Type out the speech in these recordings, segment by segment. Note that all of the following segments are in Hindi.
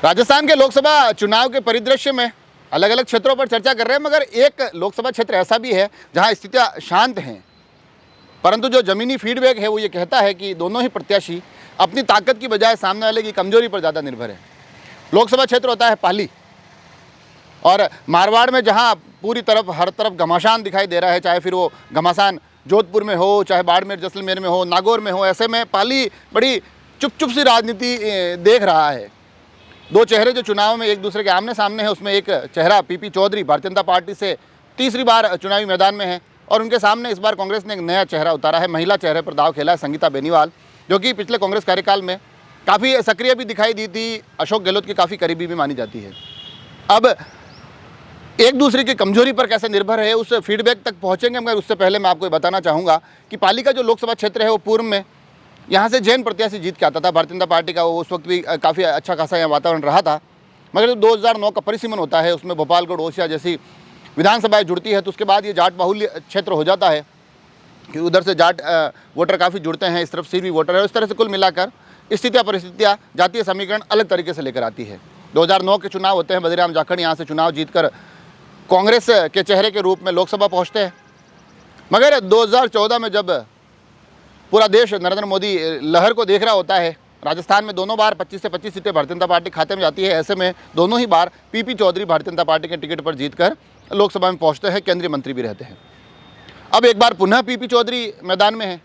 राजस्थान के लोकसभा चुनाव के परिदृश्य में अलग अलग क्षेत्रों पर चर्चा कर रहे हैं, मगर एक लोकसभा क्षेत्र ऐसा भी है जहां स्थितियां शांत हैं, परंतु जो ज़मीनी फीडबैक है वो ये कहता है कि दोनों ही प्रत्याशी अपनी ताकत की बजाय सामने वाले की कमजोरी पर ज़्यादा निर्भर है। लोकसभा क्षेत्र होता है पाली, और मारवाड़ में जहाँ पूरी तरफ हर तरफ घमासान दिखाई दे रहा है, चाहे फिर वो घमासान जोधपुर में हो, चाहे बाड़मेर जैसलमेर में हो, नागौर में हो, ऐसे में पाली बड़ी चुप चुप सी राजनीति देख रहा है। दो चेहरे जो चुनाव में एक दूसरे के आमने सामने हैं, उसमें एक चेहरा पीपी चौधरी भारतीय जनता पार्टी से तीसरी बार चुनावी मैदान में है, और उनके सामने इस बार कांग्रेस ने एक नया चेहरा उतारा है। महिला चेहरे पर दाव खेला है संगीता बेनीवाल, जो कि पिछले कांग्रेस कार्यकाल में काफ़ी सक्रिय भी दिखाई दी थी, अशोक गहलोत की काफ़ी करीबी भी मानी जाती है। अब एक दूसरे की कमजोरी पर कैसे निर्भर है उस फीडबैक तक पहुंचेंगे, मगर उससे पहले मैं आपको बताना चाहूँगा कि पाली का जो लोकसभा क्षेत्र है वो पूर्व में यहाँ से जैन प्रत्याशी जीत के आता था भारतीय जनता पार्टी का, वो उस वक्त भी काफ़ी अच्छा खासा यहाँ वातावरण रहा था। मगर जो 2009 का परिसीमन होता है उसमें भोपालगढ़, ओसिया जैसी विधानसभाएं जुड़ती है, तो उसके बाद ये जाट बाहुल्य क्षेत्र हो जाता है कि उधर से जाट वोटर काफ़ी जुड़ते हैं, इस तरफ सिर्फ वोटर है। इस तरह से कुल मिलाकर स्थितियाँ परिस्थितियाँ जातीय समीकरण अलग तरीके से लेकर आती है। 2009 के चुनाव होते हैं, बद्रीराम जाखड़ यहाँ से चुनाव जीतकर कांग्रेस के चेहरे के रूप में लोकसभा पहुँचते हैं। मगर 2014 में जब पूरा देश नरेंद्र मोदी लहर को देख रहा होता है, राजस्थान में दोनों बार 25 से 25 सीटें भारतीय जनता पार्टी खाते में जाती है, ऐसे में दोनों ही बार पीपी चौधरी भारतीय जनता पार्टी के टिकट पर जीतकर लोकसभा में पहुंचते हैं, केंद्रीय मंत्री भी रहते हैं। अब एक बार पुनः पीपी चौधरी मैदान में है,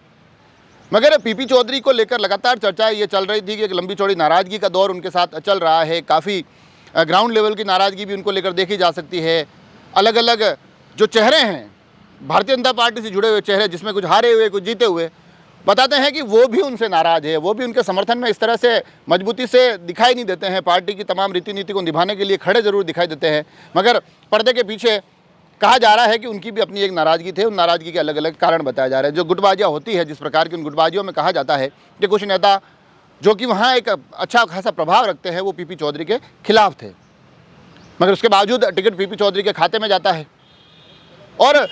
मगर पीपी चौधरी को लेकर लगातार चर्चा ये चल रही थी कि एक लंबी चौड़ी नाराज़गी का दौर उनके साथ चल रहा है, काफ़ी ग्राउंड लेवल की नाराज़गी भी उनको लेकर देखी जा सकती है। अलग अलग जो चेहरे हैं भारतीय जनता पार्टी से जुड़े हुए चेहरे, जिसमें कुछ हारे हुए कुछ जीते हुए, बताते हैं कि वो भी उनसे नाराज़ है, वो भी उनके समर्थन में इस तरह से मजबूती से दिखाई नहीं देते हैं। पार्टी की तमाम रीति नीति को निभाने के लिए खड़े ज़रूर दिखाई देते हैं, मगर पर्दे के पीछे कहा जा रहा है कि उनकी भी अपनी एक नाराज़गी थी। उन नाराज़गी के अलग अलग कारण बताए जा रहे हैं। जो गुटबाजियाँ होती है, जिस प्रकार की उन गुटबाजियों में कहा जाता है कि कुछ नेता जो कि वहाँ एक अच्छा खासा प्रभाव रखते हैं वो पीपी चौधरी के खिलाफ थे, मगर उसके बावजूद टिकट पीपी चौधरी के खाते में जाता है। और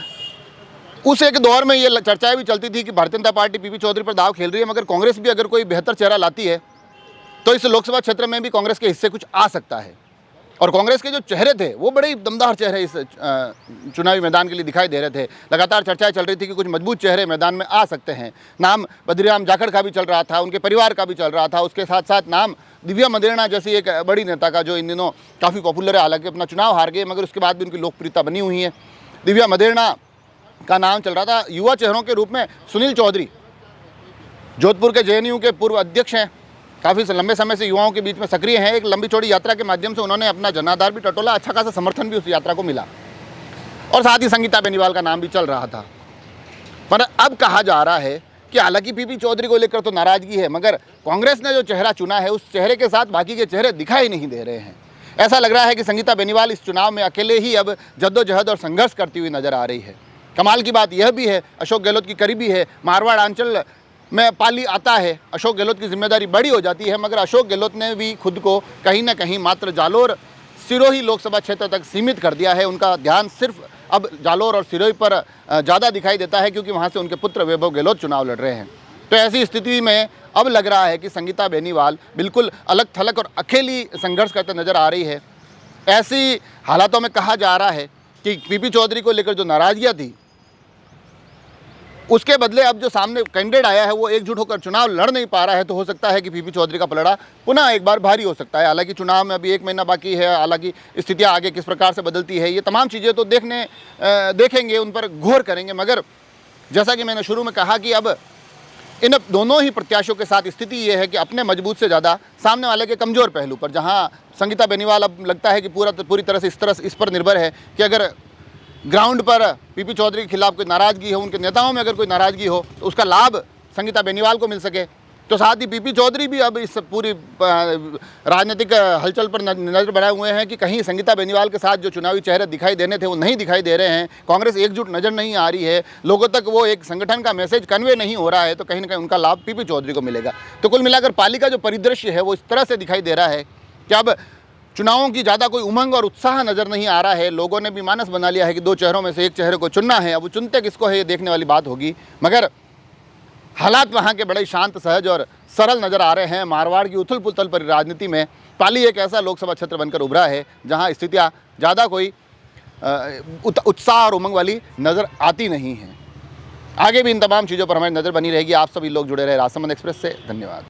उस एक दौर में ये चर्चाएं भी चलती थी कि भारतीय जनता पार्टी पीपी चौधरी पर दाव खेल रही है, मगर कांग्रेस भी अगर कोई बेहतर चेहरा लाती है तो इस लोकसभा क्षेत्र में भी कांग्रेस के हिस्से कुछ आ सकता है। और कांग्रेस के जो चेहरे थे वो बड़े ही दमदार चेहरे इस चुनावी मैदान के लिए दिखाई दे रहे थे। लगातार चर्चाएं चल रही थी कि कुछ मजबूत चेहरे मैदान में आ सकते हैं। नाम बद्रीराम जाखड़ का भी चल रहा था, उनके परिवार का भी चल रहा था, उसके साथ साथ नाम दिव्या मदेरणा जैसी एक बड़ी नेता का, जो इन दिनों काफ़ी पॉपुलर है, हालांकि अपना चुनाव हार गए मगर उसके बाद भी उनकी लोकप्रियता बनी हुई है। दिव्या मदेरणा का नाम चल रहा था। युवा चेहरों के रूप में सुनील चौधरी जोधपुर के जेएनयू के पूर्व अध्यक्ष हैं, काफ़ी लंबे समय से युवाओं के बीच में सक्रिय हैं। एक लंबी चौड़ी यात्रा के माध्यम से उन्होंने अपना जनाधार भी टटोला, अच्छा खासा समर्थन भी उस यात्रा को मिला, और साथ ही संगीता बेनीवाल का नाम भी चल रहा था। पर अब कहा जा रहा है कि हालांकि पीपी चौधरी को लेकर तो नाराज़गी है, मगर कांग्रेस ने जो चेहरा चुना है उस चेहरे के साथ बाकी के चेहरे दिखाई नहीं दे रहे हैं। ऐसा लग रहा है कि संगीता बेनीवाल इस चुनाव में अकेले ही अब जद्दोजहद और संघर्ष करती हुई नजर आ रही है। कमाल की बात यह भी है, अशोक गहलोत की करीबी है, मारवाड़ अंचल में पाली आता है, अशोक गहलोत की जिम्मेदारी बड़ी हो जाती है, मगर अशोक गहलोत ने भी खुद को कहीं ना कहीं मात्र जालोर सिरोही लोकसभा क्षेत्र तक सीमित कर दिया है। उनका ध्यान सिर्फ अब जालोर और सिरोही पर ज़्यादा दिखाई देता है, क्योंकि वहाँ से उनके पुत्र वैभव गहलोत चुनाव लड़ रहे हैं। तो ऐसी स्थिति में अब लग रहा है कि संगीता बेनीवाल बिल्कुल अलग थलग और अकेली संघर्ष करते नजर आ रही है। ऐसी हालातों में कहा जा रहा है कि पीपी चौधरी को लेकर जो नाराजगियाँ थी, उसके बदले अब जो सामने कैंडिडेट आया है वो एकजुट होकर चुनाव लड़ नहीं पा रहा है, तो हो सकता है कि पीपी चौधरी का पलड़ा पुनः एक बार भारी हो सकता है। हालांकि चुनाव में अभी 1 महीना बाकी है, हालांकि स्थितियां आगे किस प्रकार से बदलती है ये तमाम चीज़ें तो देखेंगे, उन पर गौर करेंगे। मगर जैसा कि मैंने शुरू में कहा कि अब इन दोनों ही प्रत्याशियों के साथ स्थिति ये है कि अपने मजबूत से ज़्यादा सामने वाले के कमज़ोर पहलू पर, जहाँ संगीता बेनीवाल अब लगता है कि पूरी तरह से इस पर निर्भर है कि अगर ग्राउंड पर पीपी चौधरी के खिलाफ कोई नाराज़गी हो, उनके नेताओं में अगर कोई नाराज़गी हो, तो उसका लाभ संगीता बेनीवाल को मिल सके। तो साथ ही पीपी चौधरी भी अब इस पूरी राजनीतिक हलचल पर नज़र बनाए हुए हैं कि कहीं संगीता बेनीवाल के साथ जो चुनावी चेहरे दिखाई देने थे वो नहीं दिखाई दे रहे हैं, कांग्रेस एकजुट नज़र नहीं आ रही है, लोगों तक वो एक संगठन का मैसेज कन्वे नहीं हो रहा है, तो कहीं ना कहीं उनका लाभ पीपी चौधरी को मिलेगा। तो कुल मिलाकर पाली का जो परिदृश्य है वो इस तरह से दिखाई दे रहा है कि अब चुनावों की ज़्यादा कोई उमंग और उत्साह नज़र नहीं आ रहा है। लोगों ने भी मानस बना लिया है कि 2 चेहरों में से एक चेहरे को चुनना है। अब वो चुनते किसको है ये देखने वाली बात होगी, मगर हालात वहाँ के बड़े शांत, सहज और सरल नज़र आ रहे हैं। मारवाड़ की उथल पुथल पर राजनीति में पाली एक ऐसा लोकसभा क्षेत्र बनकर उभरा है जहां स्थितियां ज़्यादा कोई उत्साह और उमंग वाली नज़र आती नहीं हैं। आगे भी इन तमाम चीज़ों पर हमारी नज़र बनी रहेगी। आप सभी लोग जुड़े रहे राजसमंद एक्सप्रेस से। धन्यवाद।